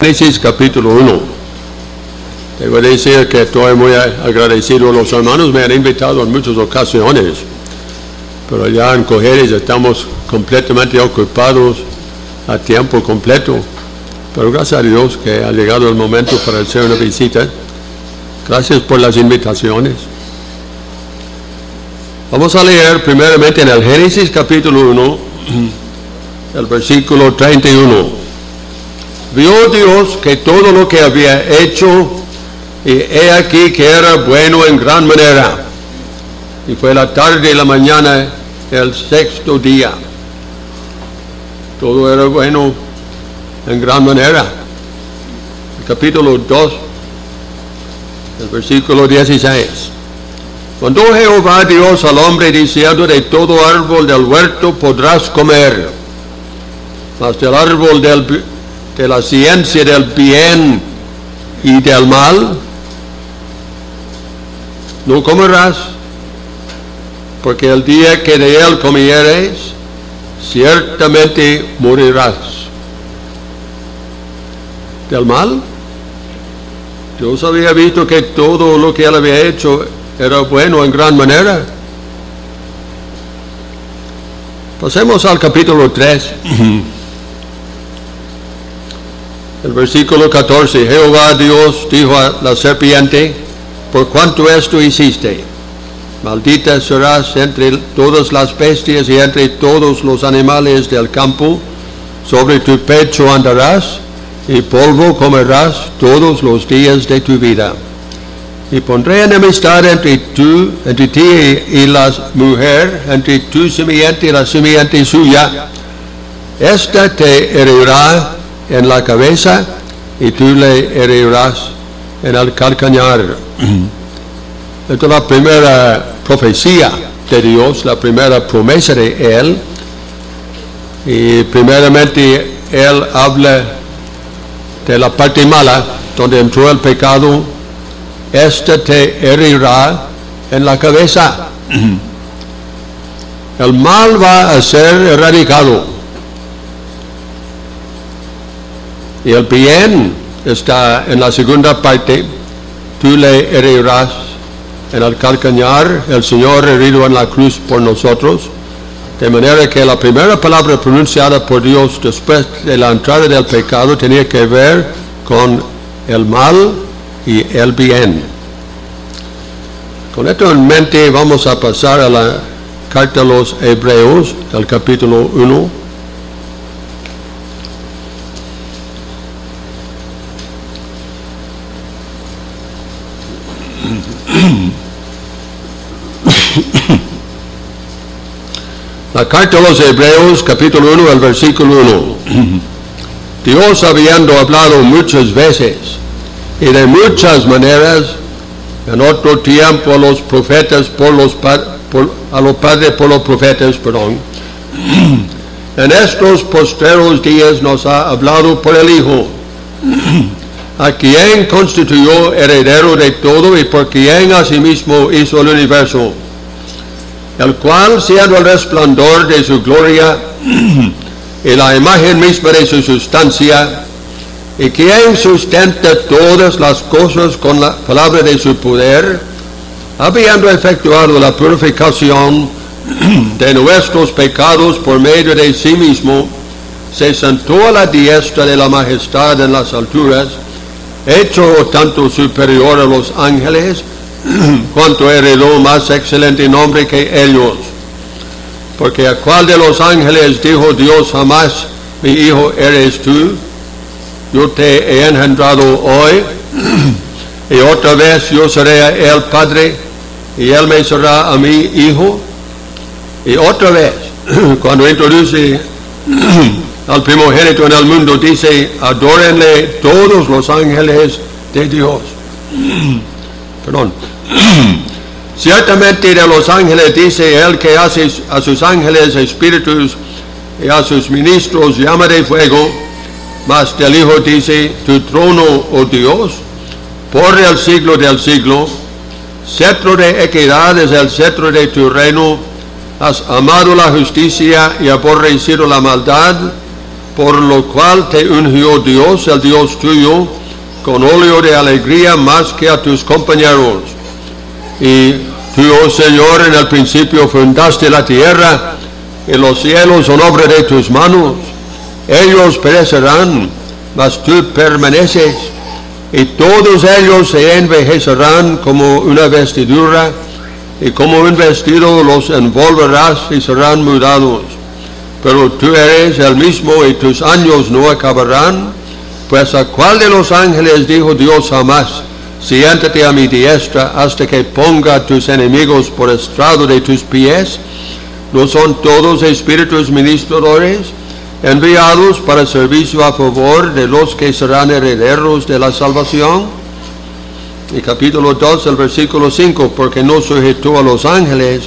Génesis capítulo 1. Debo decir que estoy muy agradecido. Los hermanos me han invitado en muchas ocasiones, pero ya en Cojedes estamos completamente ocupados a tiempo completo. Pero gracias a Dios que ha llegado el momento para hacer una visita. Gracias por las invitaciones. Vamos a leer primeramente en el Génesis capítulo 1, el versículo 31. Vio Dios que todo lo que había hecho, y he aquí que era bueno en gran manera. Y fue la tarde y la mañana el sexto día. Todo era bueno en gran manera. El capítulo 2, el versículo 16. Cuando Jehová Dios al hombre diciendo: de todo árbol del huerto podrás comer, mas del árbol de la ciencia del bien y del mal no comerás, porque el día que de él comieres, ciertamente morirás. ¿Del mal? Dios había visto que todo lo que él había hecho era bueno en gran manera. Pasemos al capítulo 3. El versículo 14. Jehová Dios dijo a la serpiente: por cuanto esto hiciste, maldita serás entre todas las bestias y entre todos los animales del campo. Sobre tu pecho andarás, y polvo comerás todos los días de tu vida. Y pondré enemistad entre ti y la mujer, entre tu simiente y la simiente suya. Esta te herirá en la cabeza, y tú le herirás en el calcañar. Esta es la primera profecía de Dios, la primera promesa de Él. Y primeramente Él habla de la parte mala, donde entró el pecado. Esta te herirá en la cabeza. El mal va a ser erradicado. Y el bien está en la segunda parte. Tú le herirás en el calcañar, el Señor herido en la cruz por nosotros. De manera que la primera palabra pronunciada por Dios después de la entrada del pecado tenía que ver con el mal y el bien. Con esto en mente vamos a pasar a la carta a los Hebreos, el capítulo 1. La carta a los Hebreos, capítulo 1, el versículo 1. Dios, habiendo hablado muchas veces y de muchas maneras en otro tiempo a los profetas a los padres por los profetas, en estos postreros días nos ha hablado por el Hijo, a quien constituyó heredero de todo y por quien asimismo hizo el universo, el cual, siendo el resplandor de su gloria y la imagen misma de su sustancia, y quien sustenta todas las cosas con la palabra de su poder, habiendo efectuado la purificación de nuestros pecados por medio de sí mismo, se sentó a la diestra de la majestad en las alturas, hecho tanto superior a los ángeles, cuanto heredó más excelente nombre que ellos. Porque a cuál de los ángeles dijo Dios jamás: mi hijo eres tú, yo te he engendrado hoy, y otra vez yo seré a él padre, y él me será a mí hijo? Y otra vez, cuando introduce al primogénito en el mundo, dice: adórenle todos los ángeles de Dios. Ciertamente de los ángeles dice él que hace a sus ángeles espíritus y a sus ministros llama de fuego. Mas del Hijo dice: tu trono, oh Dios, por el siglo del siglo. Cetro de equidad es el cetro de tu reino. Has amado la justicia y aborrecido la maldad. por lo cual te ungió Dios, el Dios tuyo, con óleo de alegría más que a tus compañeros. Y tú, oh Señor, en el principio fundaste la tierra, y los cielos son obra de tus manos. Ellos perecerán, mas tú permaneces, y todos ellos se envejecerán como una vestidura, y como un vestido los envolverás y serán mudados. Pero tú eres el mismo y tus años no acabarán. Pues a cuál de los ángeles dijo Dios jamás, siéntate a mi diestra hasta que ponga a tus enemigos por estrado de tus pies? ¿No son todos espíritus ministradores, enviados para servicio a favor de los que serán herederos de la salvación? Y capítulo 2, el versículo 5, porque no sujetó a los ángeles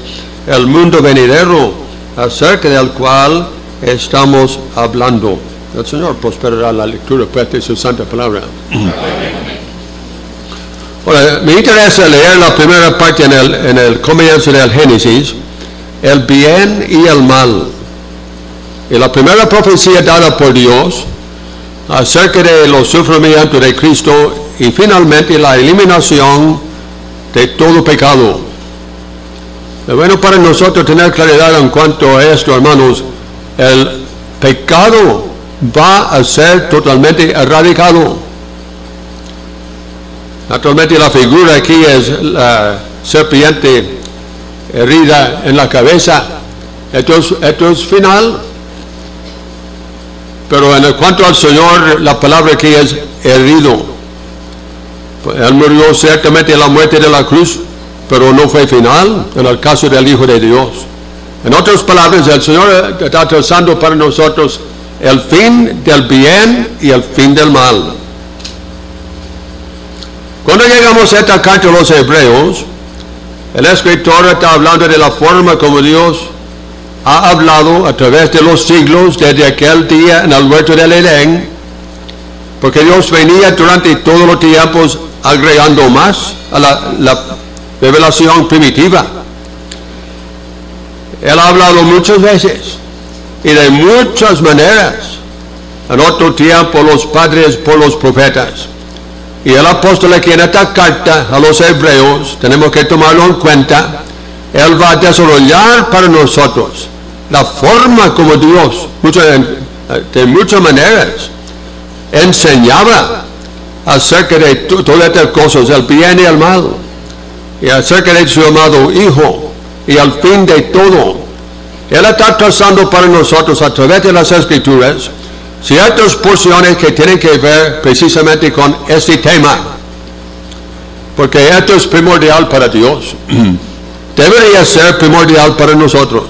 el mundo venidero, acerca del cual estamos hablando. El Señor prosperará la lectura de su santa palabra. Ahora, me interesa leer la primera parte en el comienzo del Génesis, el bien y el mal. Y la primera profecía dada por Dios acerca de los sufrimientos de Cristo y finalmente la eliminación de todo pecado. Es bueno para nosotros tener claridad en cuanto a esto, hermanos. El pecado va a ser totalmente erradicado. Naturalmente la figura aquí es la serpiente herida en la cabeza. Esto es final. Pero en cuanto al Señor, la palabra aquí es herido. Él murió ciertamente en la muerte de la cruz, pero no fue final en el caso del Hijo de Dios. En otras palabras, el Señor está trazando para nosotros el fin del bien y el fin del mal. Cuando llegamos a esta carta a los Hebreos, el escritor está hablando de la forma como Dios ha hablado a través de los siglos desde aquel día en el huerto del Edén, porque Dios venía durante todos los tiempos agregando más a la revelación primitiva. Él ha hablado muchas veces y de muchas maneras. En otro tiempo los padres por los profetas. Y el apóstol aquí en esta carta a los Hebreos, tenemos que tomarlo en cuenta, él va a desarrollar para nosotros la forma como Dios, de muchas maneras, enseñaba acerca de todas estas cosas, el bien y el mal, y acerca de su amado Hijo, y al fin de todo. Él está trazando para nosotros a través de las Escrituras ciertas porciones que tienen que ver precisamente con este tema, porque esto es primordial para Dios. Debería ser primordial para nosotros.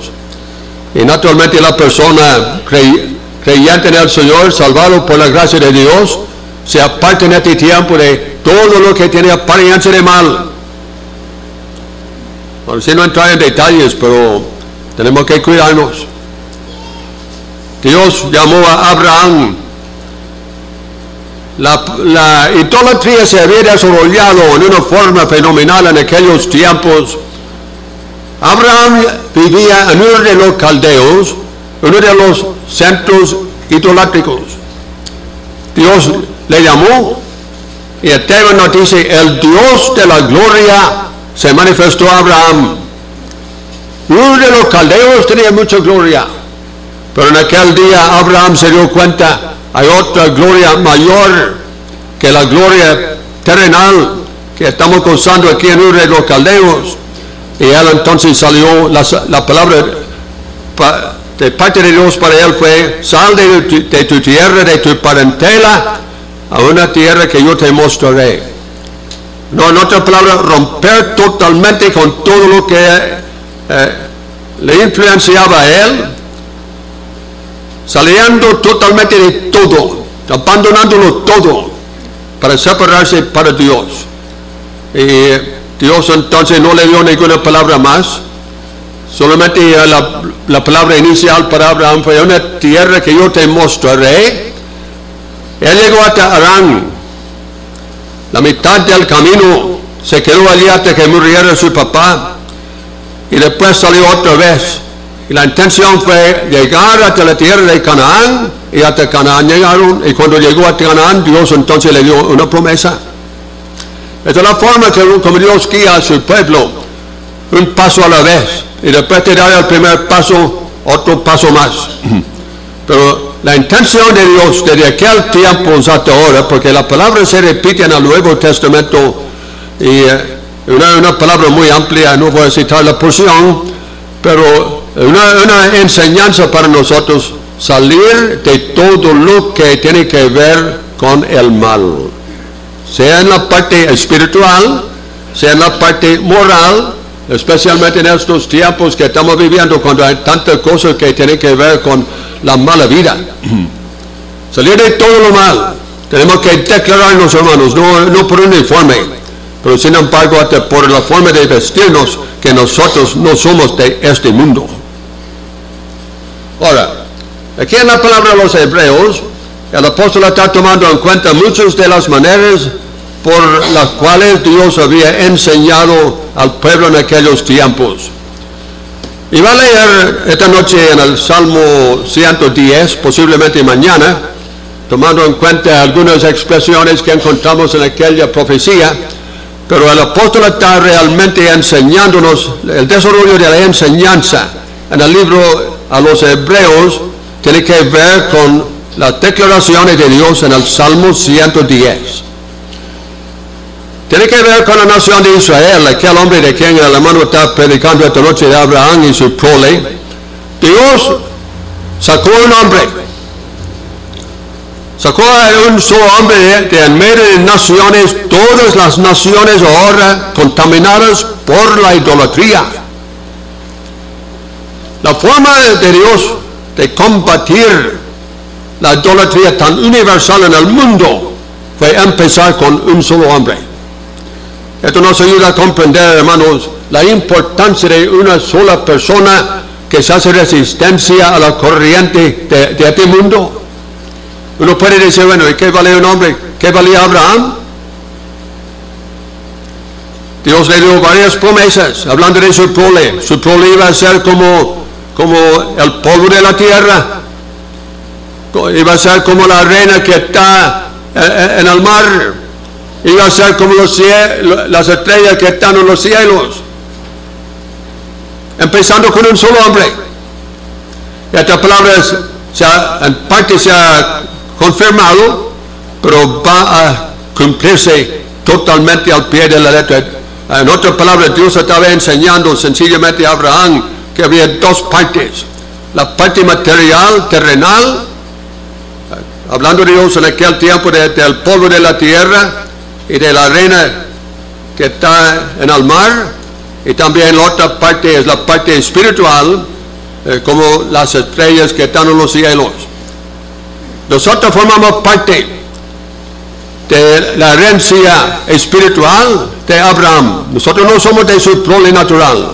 Y naturalmente la persona creyente en el Señor, salvado por la gracia de Dios, se aparta en este tiempo de todo lo que tiene apariencia de mal. Bueno, si no entrar en detalles, pero tenemos que cuidarnos. Dios llamó a Abraham. La idolatría se había desarrollado en una forma fenomenal en aquellos tiempos. Abraham vivía en uno de los caldeos, uno de los centros idolátricos. Dios le llamó y el tema nos dice, el Dios de la gloria se manifestó a Abraham. Uno de los caldeos tenía mucha gloria, pero en aquel día Abraham se dio cuenta, hay otra gloria mayor que la gloria terrenal que estamos gozando aquí en uno de los caldeos. Y él entonces salió, la palabra de parte de Dios para él fue, sal de tu tierra, de tu parentela, a una tierra que yo te mostraré. No, en otra palabra, romper totalmente con todo lo que le influenciaba a él, saliendo totalmente de todo, abandonándolo todo, para separarse para Dios. Y Dios entonces no le dio ninguna palabra más, solamente la palabra inicial para Abraham fue una tierra que yo te mostraré. Él llegó hasta Harán, la mitad del camino se quedó allí hasta que muriera su papá, y después salió otra vez Y la intención fue llegar hasta la tierra de Canaán, y hasta Canaán llegaron, y cuando llegó a Canaán, Dios entonces le dio una promesa. Esta es la forma como Dios guía a su pueblo, un paso a la vez, y después de dar el primer paso, otro paso más. Pero la intención de Dios desde aquel tiempo hasta ahora, porque la palabra se repite en el Nuevo Testamento, y una palabra muy amplia, no voy a citar la porción, pero una enseñanza para nosotros, salir de todo lo que tiene que ver con el mal, sea en la parte espiritual, sea en la parte moral, especialmente en estos tiempos que estamos viviendo, cuando hay tantas cosas que tienen que ver con la mala vida. Salir de todo lo mal. Tenemos que declararnos, hermanos, no por un uniforme, pero sin embargo hasta por la forma de vestirnos, que nosotros no somos de este mundo. Ahora, aquí en la palabra de los Hebreos, el apóstol está tomando en cuenta muchas de las maneras por las cuales Dios había enseñado al pueblo en aquellos tiempos. Y va a leer esta noche en el Salmo 110, posiblemente mañana, tomando en cuenta algunas expresiones que encontramos en aquella profecía, pero el apóstol está realmente enseñándonos el desarrollo de la enseñanza en el libro a los Hebreos. Tiene que ver con las declaraciones de Dios en el Salmo 110. Tiene que ver con la nación de Israel, aquel hombre de quien el hermano está predicando esta noche, de Abraham y su prole. Dios sacó un hombre, sacó a un solo hombre de en medio de naciones, todas las naciones ahora contaminadas por la idolatría. La forma de Dios de combatir la idolatría tan universal en el mundo fue empezar con un solo hombre. Esto nos ayuda a comprender, hermanos, la importancia de una sola persona que se hace resistencia a la corriente de este mundo. Uno puede decir, bueno, ¿y qué vale un hombre? ¿Qué valía Abraham? Dios le dio varias promesas, hablando de su prole. Su prole iba a ser como el polvo de la tierra, iba a ser como la arena que está en el mar, iba a ser como las estrellas que están en los cielos, empezando con un solo hombre. Esta palabra en parte se ha confirmado, pero va a cumplirse totalmente al pie de la letra. En otras palabras, Dios estaba enseñando sencillamente a Abraham que había dos partes: la parte material, terrenal, hablando de Dios en aquel tiempo del polvo de la tierra y de la arena que está en el mar, y también la otra parte es la parte espiritual, como las estrellas que están en los cielos. Nosotros formamos parte de la herencia espiritual de Abraham. Nosotros no somos de su prole natural.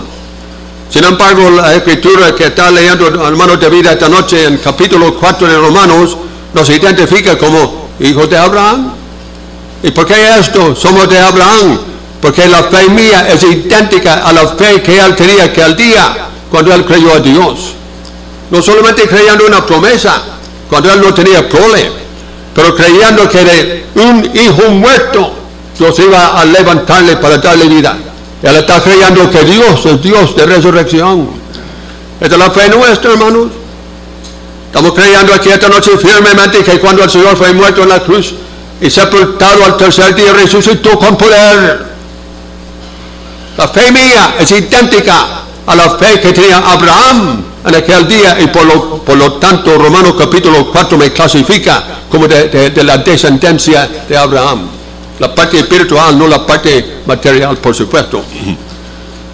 Sin embargo, la escritura que está leyendo el hermano David esta noche en capítulo 4 de Romanos nos identifica como hijos de Abraham. ¿Y por qué esto? Somos de Abraham, porque la fe mía es idéntica a la fe que él tenía aquel día cuando él creyó a Dios. No solamente creyendo una promesa, cuando él no tenía prole, pero creyendo que de un hijo muerto Dios iba a levantarle para darle vida. Él está creyendo que Dios es Dios de resurrección. Esta es la fe nuestra, hermanos. Estamos creyendo aquí esta noche firmemente que cuando el Señor fue muerto en la cruz y sepultado al tercer día, resucitó con poder. La fe mía es idéntica a la fe que tenía Abraham en aquel día, y por lo tanto Romanos capítulo 4 me clasifica como de la descendencia de Abraham. La parte espiritual, no la parte material, por supuesto.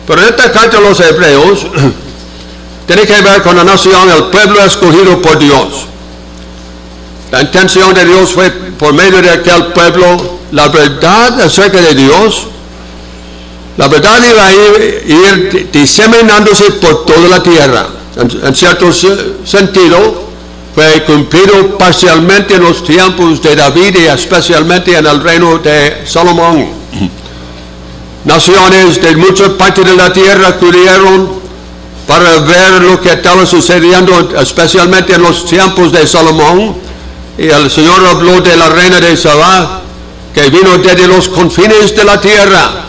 Pero esta carta a los Hebreos tiene que ver con la nación, el pueblo escogido por Dios. La intención de Dios fue, por medio de aquel pueblo, la verdad acerca de Dios. La verdad iba a ir diseminándose por toda la tierra. En cierto sentido, fue cumplido parcialmente en los tiempos de David y especialmente en el reino de Salomón. Naciones de muchas partes de la tierra acudieron para ver lo que estaba sucediendo, especialmente en los tiempos de Salomón. Y el Señor habló de la reina de Sabá, que vino desde los confines de la tierra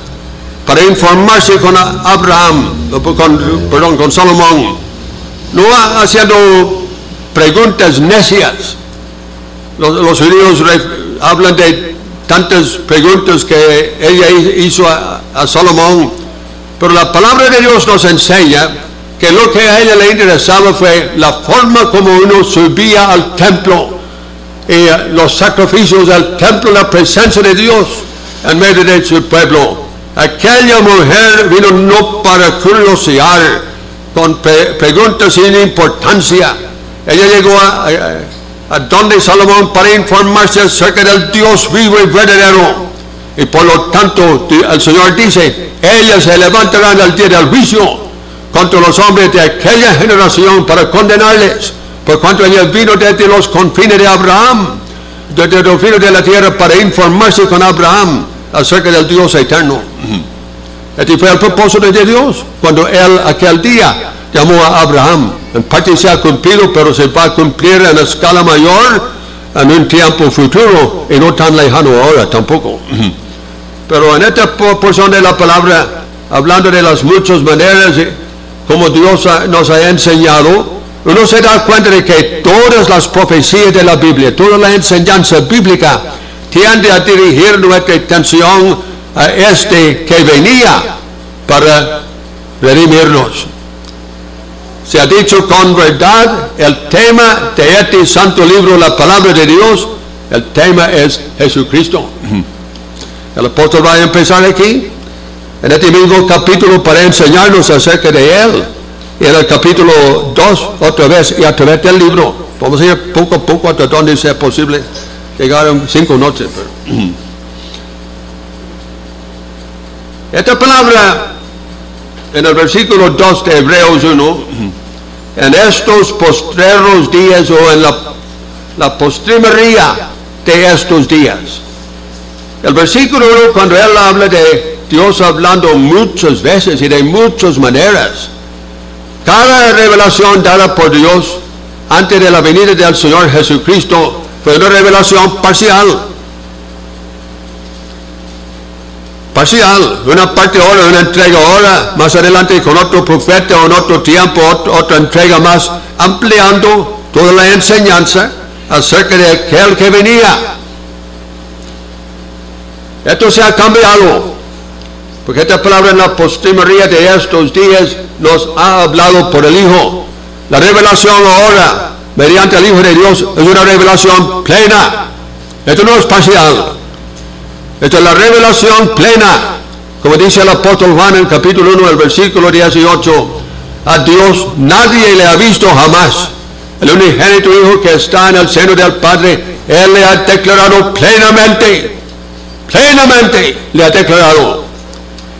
para informarse con Abraham, con Salomón, no haciendo preguntas necias. Los judíos hablan de tantas preguntas que ella hizo a Salomón, pero la palabra de Dios nos enseña que lo que a ella le interesaba fue la forma como uno subía al templo, y los sacrificios del templo, la presencia de Dios en medio de su pueblo. Aquella mujer vino no para curiosear con preguntas sin importancia. Ella llegó a donde Salomón para informarse acerca del Dios vivo y verdadero. Y por lo tanto el Señor dice, ella se levantará en el día del juicio contra los hombres de aquella generación para condenarles, por cuanto ella vino desde los confines de Abraham, desde los confines de la tierra, para informarse con Abraham acerca del Dios eterno. Este fue el propósito de Dios cuando Él aquel día llamó a Abraham. En parte se ha cumplido, pero se va a cumplir en escala mayor en un tiempo futuro y no tan lejano ahora tampoco. Pero en esta porción de la palabra, hablando de las muchas maneras como Dios nos ha enseñado, uno se da cuenta de que todas las profecías de la Biblia, toda la enseñanza bíblica tiende a dirigir nuestra atención a este que venía para redimirnos. Se ha dicho con verdad, el tema de este santo libro, la palabra de Dios, el tema es Jesucristo. El apóstol va a empezar aquí, en este mismo capítulo, para enseñarnos acerca de Él. Y en el capítulo 2, otra vez, y a través del libro, vamos a ir poco a poco hasta donde sea posible. Llegaron 5 noches. Pero esta palabra, en el versículo 2 de Hebreos 1, en estos postreros días, o en la postrimería de estos días. El versículo 1, cuando él habla de Dios hablando muchas veces y de muchas maneras, cada revelación dada por Dios antes de la venida del Señor Jesucristo fue una revelación parcial. Parcial, una parte ahora, una entrega ahora, más adelante con otro profeta o en otro tiempo, otra entrega más, ampliando toda la enseñanza acerca de aquel que venía. Esto se ha cambiado, porque esta palabra en la postrimería de estos días nos ha hablado por el Hijo. La revelación ahora, mediante el Hijo de Dios, es una revelación plena. Esto no es parcial. Esta es la revelación plena, como dice el apóstol Juan en el capítulo 1, el versículo 18. A Dios nadie le ha visto jamás. El unigénito Hijo que está en el seno del Padre, Él le ha declarado plenamente le ha declarado.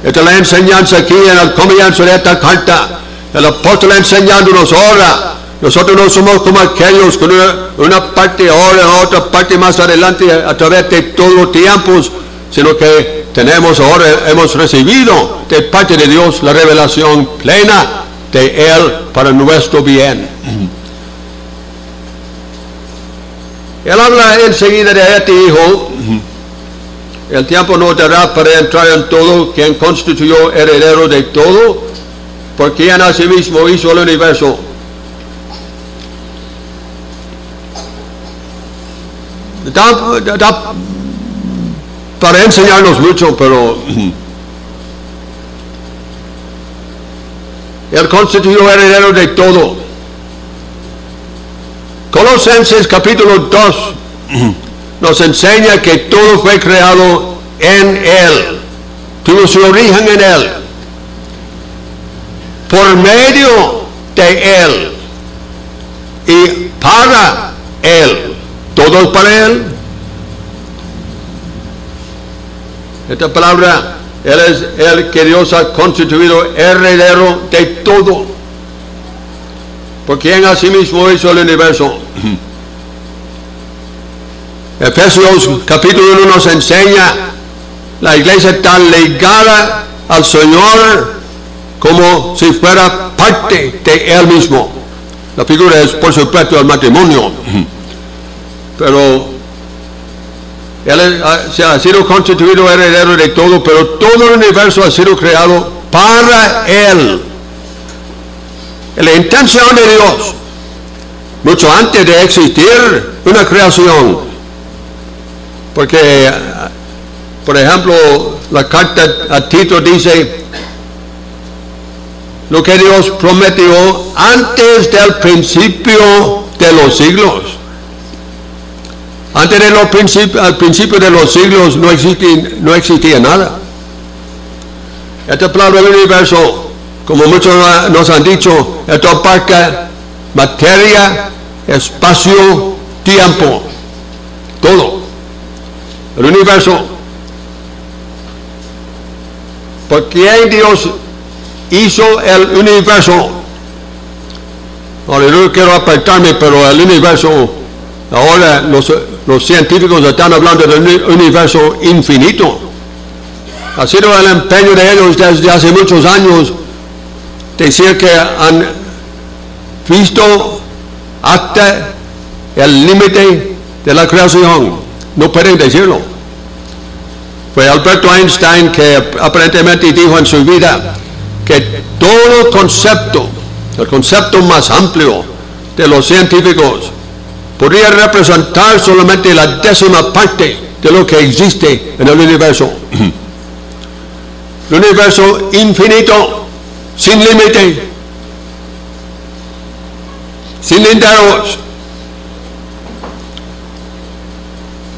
Esta es la enseñanza aquí en el comienzo de esta carta. El apóstol enseñándonos ahora. Nosotros no somos como aquellos con una parte ahora, otra parte más adelante, a través de todos los tiempos, sino que tenemos ahora, hemos recibido de parte de Dios la revelación plena de Él para nuestro bien. Él habla enseguida de este Hijo. El tiempo no dará para entrar en todo, quien constituyó heredero de todo, por quien asimismo hizo el universo. Da para enseñarnos mucho, pero Él constituyó heredero de todo. Colosenses capítulo 2 nos enseña que todo fue creado en Él, tuvo su origen en Él, por medio de Él y para Él. Todo es para Él. Esta palabra, Él es el que Dios ha constituido heredero de todo, por quien asimismo hizo el universo. Efesios capítulo 1 nos enseña la iglesia tan ligada al Señor como si fuera parte de él mismo. La figura es, por supuesto, el matrimonio, pero él se ha sido constituido heredero de todo, pero todo el universo ha sido creado para él. La intención de Dios, mucho antes de existir una creación, porque, por ejemplo, la carta a Tito dice lo que Dios prometió antes del principio de los siglos. Antes al principio de los siglos no existía nada. Esta palabra del universo, como muchos nos han dicho, esto abarca materia, espacio, tiempo, todo. El universo. ¿Por qué Dios hizo el universo? Ahora yo quiero apartarme, pero el universo, ahora los científicos están hablando del universo infinito. Ha sido el empeño de ellos desde hace muchos años decir que han visto hasta el límite de la creación. No pueden decirlo. Fue Albert Einstein que aparentemente dijo en su vida que todo concepto, el concepto más amplio de los científicos, podría representar solamente la 10ª parte de lo que existe en el universo. El universo infinito, sin límite, sin linderos.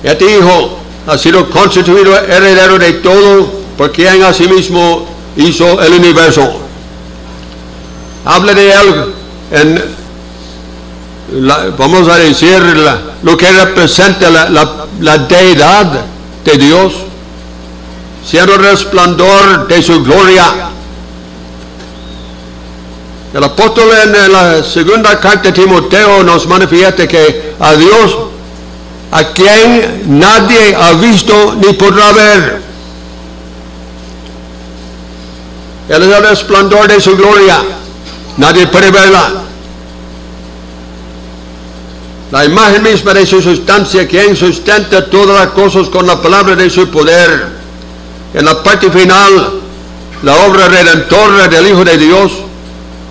Este Hijo ha sido constituido heredero de todo, por quien asimismo hizo el universo. Habla de él en, vamos a decir, lo que representa la deidad de Dios, siendo resplandor de su gloria. El apóstol en la segunda carta de Timoteo nos manifiesta que a Dios, a quien nadie ha visto ni podrá ver, Él es el resplandor de su gloria, nadie puede verla. La imagen misma de su sustancia, quien sustenta todas las cosas con la palabra de su poder. En la parte final, la obra redentora del Hijo de Dios,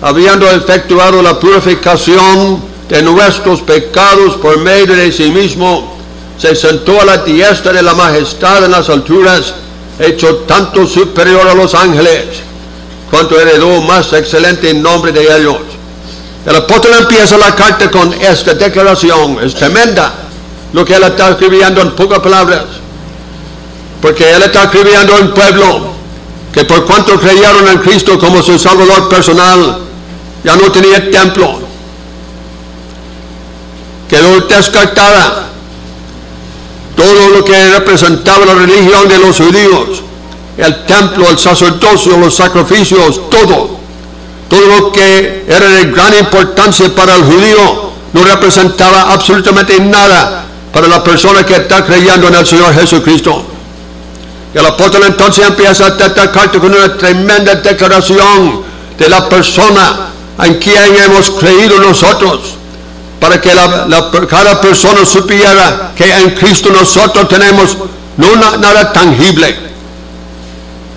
habiendo efectuado la purificación de nuestros pecados por medio de sí mismo, se sentó a la diestra de la majestad en las alturas, hecho tanto superior a los ángeles, cuanto heredó más excelente nombre de ellos. El apóstol empieza la carta con esta declaración. Es tremenda lo que él está escribiendo en pocas palabras, porque él está escribiendo a un pueblo que por cuanto creyeron en Cristo como su Salvador personal, ya no tenía templo, quedó descartada todo lo que representaba la religión de los judíos, el templo, el sacerdocio, los sacrificios, todo lo que era de gran importancia para el judío no representaba absolutamente nada para la persona que está creyendo en el Señor Jesucristo. Y el apóstol entonces empieza esta carta con una tremenda declaración de la persona en quien hemos creído nosotros, para que cada persona supiera que en Cristo nosotros tenemos no nada tangible,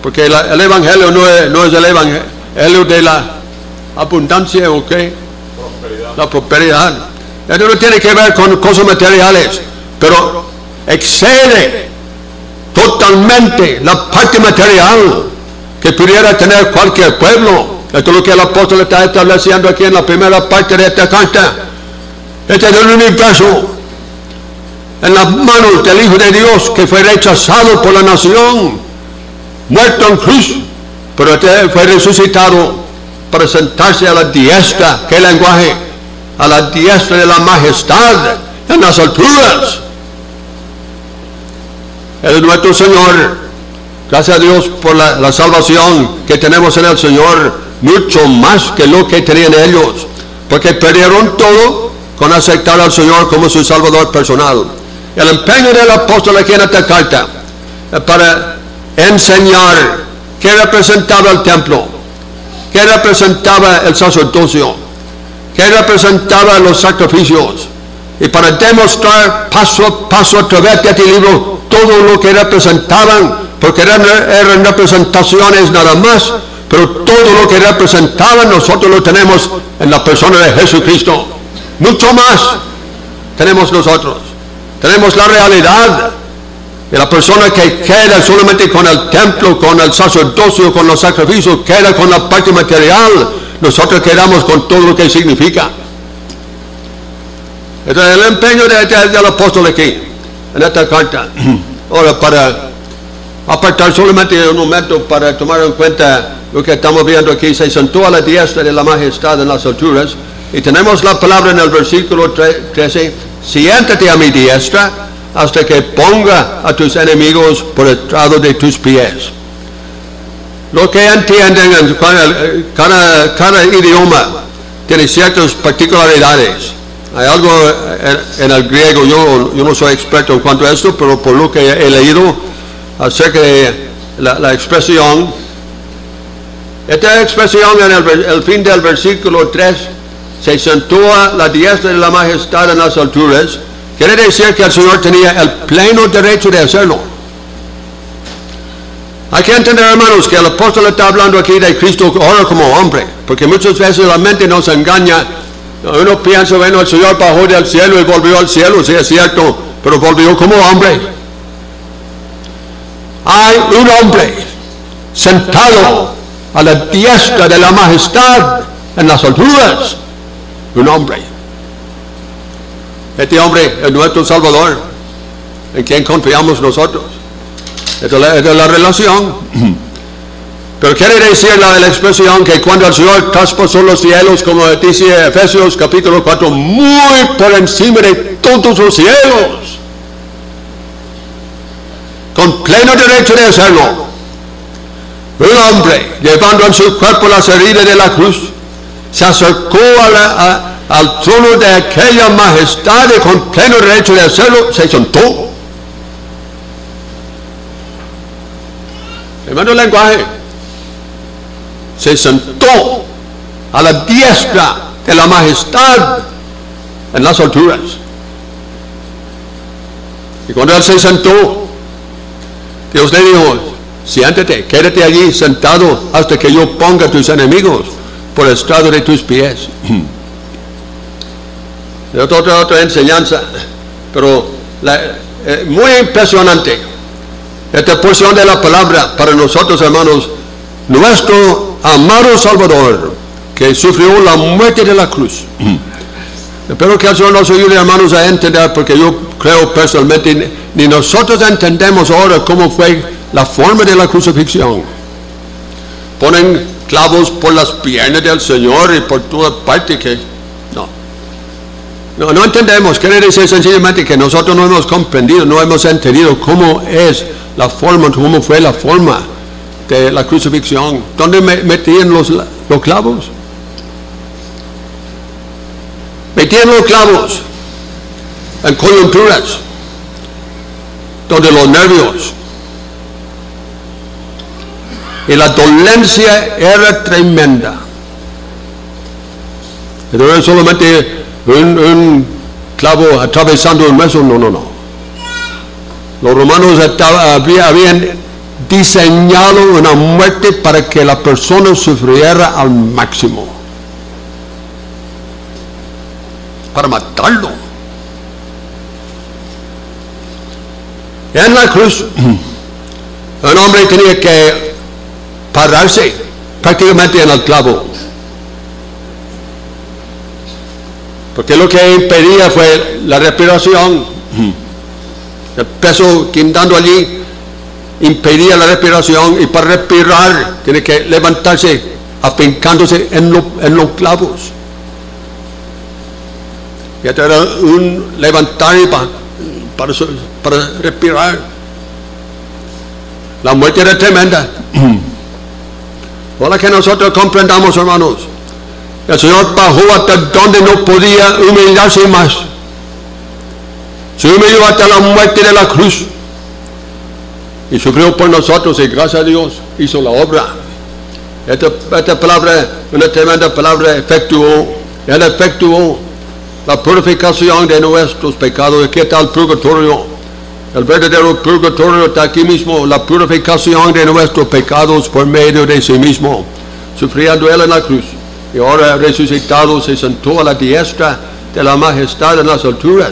porque el Evangelio no es el Evangelio de la abundancia, ¿o qué? La prosperidad. Esto no tiene que ver con cosas materiales, pero excede totalmente la parte material que pudiera tener cualquier pueblo. Esto es lo que el apóstol está estableciendo aquí en la primera parte de esta carta. Este es el universo en las manos del Hijo de Dios, que fue rechazado por la nación, muerto en cruz, pero este fue resucitado para sentarse a la diestra, ¿qué lenguaje? A la diestra de la majestad en las alturas. Él es nuestro Señor. Gracias a Dios por la salvación que tenemos en el Señor, mucho más que lo que tenían ellos, porque perdieron todo con aceptar al Señor como su Salvador personal. El empeño del apóstol aquí en esta carta para enseñar qué representaba el templo, ¿Qué representaba el sacerdocio? ¿Qué representaba los sacrificios? Y para demostrar paso a paso a través de este libro todo lo que representaban, porque eran representaciones nada más, pero todo lo que representaban nosotros lo tenemos en la persona de Jesucristo. Mucho más tenemos nosotros. Tenemos la realidad de la persona que queda solamente con el templo, con el sacerdocio, con los sacrificios, queda con la parte material. Nosotros quedamos con todo lo que significa. Entonces el empeño del apóstol aquí, en esta carta. Ahora, para apartar solamente un momento para tomar en cuenta lo que estamos viendo aquí, se sentó a la diestra de la majestad en las alturas, y tenemos la palabra en el versículo 13, siéntate a mi diestra hasta que ponga a tus enemigos por estrado de tus pies. Lo que entienden, cada idioma tiene ciertas particularidades. Hay algo en el griego, yo no soy experto en cuanto a esto, pero por lo que he leído acerca de la expresión, esta expresión en el fin del versículo 3, se sentó a la diestra de la majestad en las alturas, quiere decir que el Señor tenía el pleno derecho de hacerlo. Hay que entender, hermanos, que el apóstol está hablando aquí de Cristo ahora como hombre, porque muchas veces la mente nos engaña. Uno piensa, bueno, el Señor bajó del cielo y volvió al cielo, sí es cierto, pero volvió como hombre. Hay un hombre sentado a la diestra de la majestad en las alturas. Un hombre. Este hombre es nuestro Salvador, en quien confiamos nosotros. Esta es la relación. Pero quiere decir la expresión que cuando el Señor traspasó los cielos, como dice Efesios capítulo 4, muy por encima de todos los cielos, con pleno derecho de hacerlo, un hombre llevando en su cuerpo las heridas de la cruz, se acercó al trono de aquella majestad y con pleno derecho de hacerlo se sentó. Hermano, el lenguaje. Se sentó a la diestra de la majestad en las alturas. Y cuando él se sentó, Dios le dijo, siéntate, quédate allí sentado hasta que yo ponga a tus enemigos por el estrado de tus pies. Otra enseñanza, pero muy impresionante esta porción de la palabra para nosotros, hermanos. Nuestro amado Salvador, que sufrió la muerte de la cruz. Espero que el Señor nos ayude, hermanos, a entender, porque yo creo personalmente, ni nosotros entendemos ahora cómo fue la forma de la crucifixión. Ponen clavos por las piernas del Señor y por toda parte que... No entendemos. Quiere decir sencillamente que nosotros no hemos comprendido, no hemos entendido cómo es la forma, cómo fue la forma de la crucifixión. ¿Dónde metían los clavos? Metían los clavos en coyunturas, donde los nervios y la dolencia era tremenda. No era solamente un clavo atravesando el hueso, no. Los romanos habían diseñado una muerte para que la persona sufriera al máximo, para matarlo. En la cruz, un hombre tenía que pararse prácticamente en el clavo, porque lo que impedía fue la respiración. El peso quintando allí impedía la respiración, y para respirar tiene que levantarse afincándose en los clavos. Y esto era un levantar para respirar. La muerte era tremenda. Ahora que nosotros comprendamos, hermanos, el Señor bajó hasta donde no podía humillarse más. Se humilló hasta la muerte de la cruz y sufrió por nosotros, y gracias a Dios hizo la obra. Esta palabra, una tremenda palabra, efectuó. Él efectuó la purificación de nuestros pecados. ¿Qué tal purgatorio? El verdadero purgatorio está aquí mismo, la purificación de nuestros pecados por medio de sí mismo, sufriendo Él en la cruz. Y ahora resucitado se sentó a la diestra de la majestad en las alturas,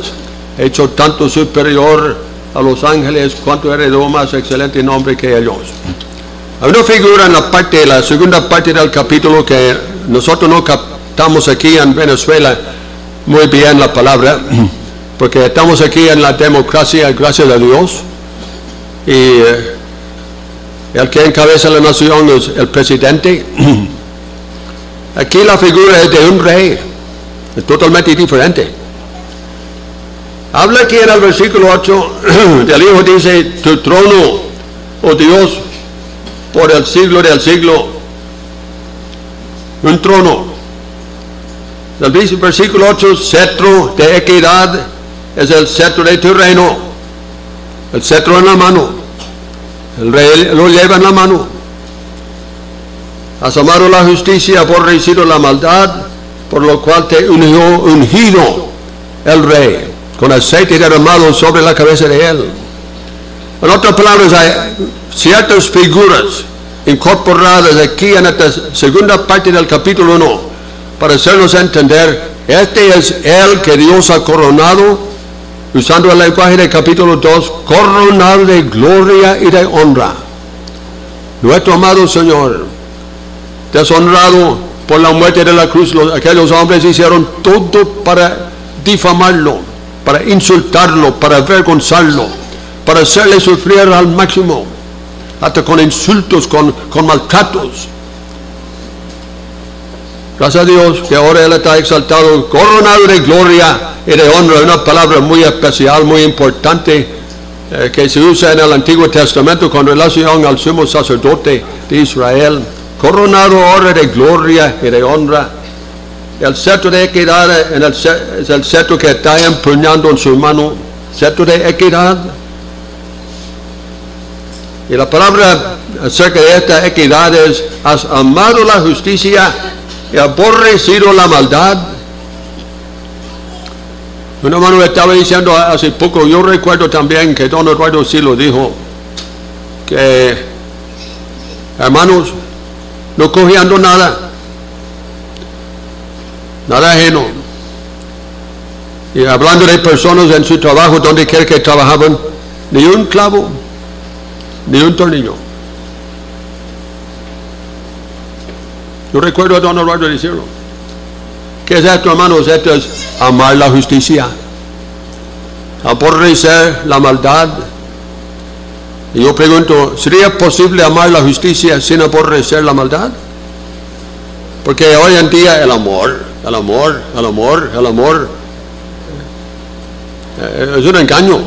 hecho tanto superior a los ángeles cuanto heredó más excelente nombre que ellos. Hay una figura en la segunda parte del capítulo que nosotros no captamos aquí en Venezuela muy bien la palabra, porque estamos aquí en la democracia, gracias a Dios, y el que encabeza la nación es el presidente. Aquí la figura es de un rey, es totalmente diferente. Habla aquí en el versículo 8 del Hijo, dice: tu trono, oh Dios, por el siglo del siglo. Un trono. El versículo 8, cetro de equidad, es el cetro de tu reino. El cetro en la mano. El rey lo lleva en la mano. Has amado la justicia, aborrecido la maldad, por lo cual te ungido el rey, con aceite derramado sobre la cabeza de él. En otras palabras, hay ciertas figuras incorporadas aquí en esta segunda parte del capítulo 1, para hacernos entender, este es el que Dios ha coronado, usando el lenguaje del capítulo 2, coronado de gloria y de honra. Nuestro amado Señor, deshonrado por la muerte de la cruz, aquellos hombres hicieron todo para difamarlo, para insultarlo, para avergonzarlo, para hacerle sufrir al máximo, hasta con insultos, con maltratos. Gracias a Dios que ahora Él está exaltado, coronado de gloria y de honra, una palabra muy especial, muy importante, que se usa en el Antiguo Testamento con relación al sumo sacerdote de Israel. Coronado ahora de gloria y de honra. El cetro de equidad es el cetro que está empuñando en su mano, cetro de equidad. Y la palabra acerca de esta equidad es: has amado la justicia y aborrecido la maldad. Un hermano estaba diciendo hace poco, yo recuerdo también que don Eduardo sí lo dijo, que hermanos, no cogiendo nada ajeno. Y hablando de personas en su trabajo, donde quiera que trabajaban, ni un clavo, ni un tornillo. Yo recuerdo a don Eduardo decirlo. ¿Qué es esto, hermanos? Esto es amar la justicia, aborrecer la maldad. Y yo pregunto, ¿sería posible amar la justicia sin aborrecer la maldad? Porque hoy en día el amor es un engaño,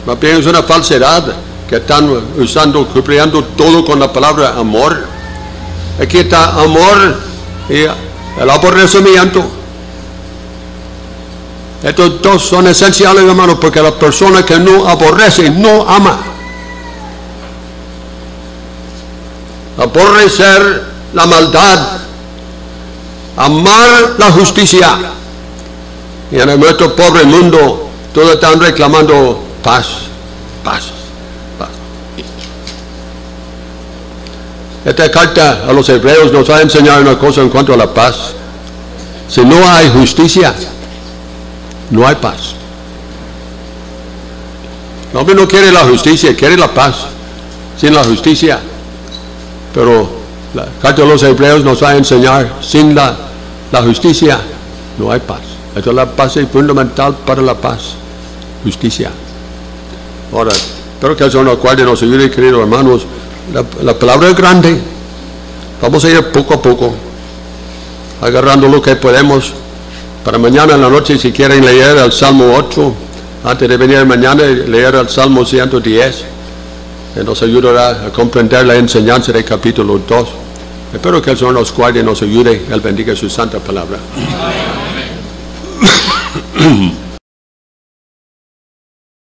más bien es una falsedad que están usando, creando todo con la palabra amor. Aquí está amor y el aborrecimiento. Estos dos son esenciales, hermanos, porque la persona que no aborrece no ama. Aborrecer la maldad, amar la justicia. Y en nuestro pobre mundo todos están reclamando paz. Esta carta a los hebreos nos va a enseñar una cosa en cuanto a la paz. Si no hay justicia, no hay paz. El hombre no quiere la justicia, quiere la paz sin la justicia. Pero la carta de los hebreos nos va a enseñar, sin la justicia no hay paz. Esta es la base fundamental para la paz, justicia. Ahora, espero que el Señor nos guarde y nos ayude, queridos hermanos. La palabra es grande. Vamos a ir poco a poco, agarrando lo que podemos. Para mañana en la noche, si quieren leer el Salmo 8, antes de venir mañana, leer el Salmo 110, que nos ayudará a comprender la enseñanza del capítulo 2. Espero que el Señor nos guarde y nos ayude. Él bendiga su santa palabra. Amén.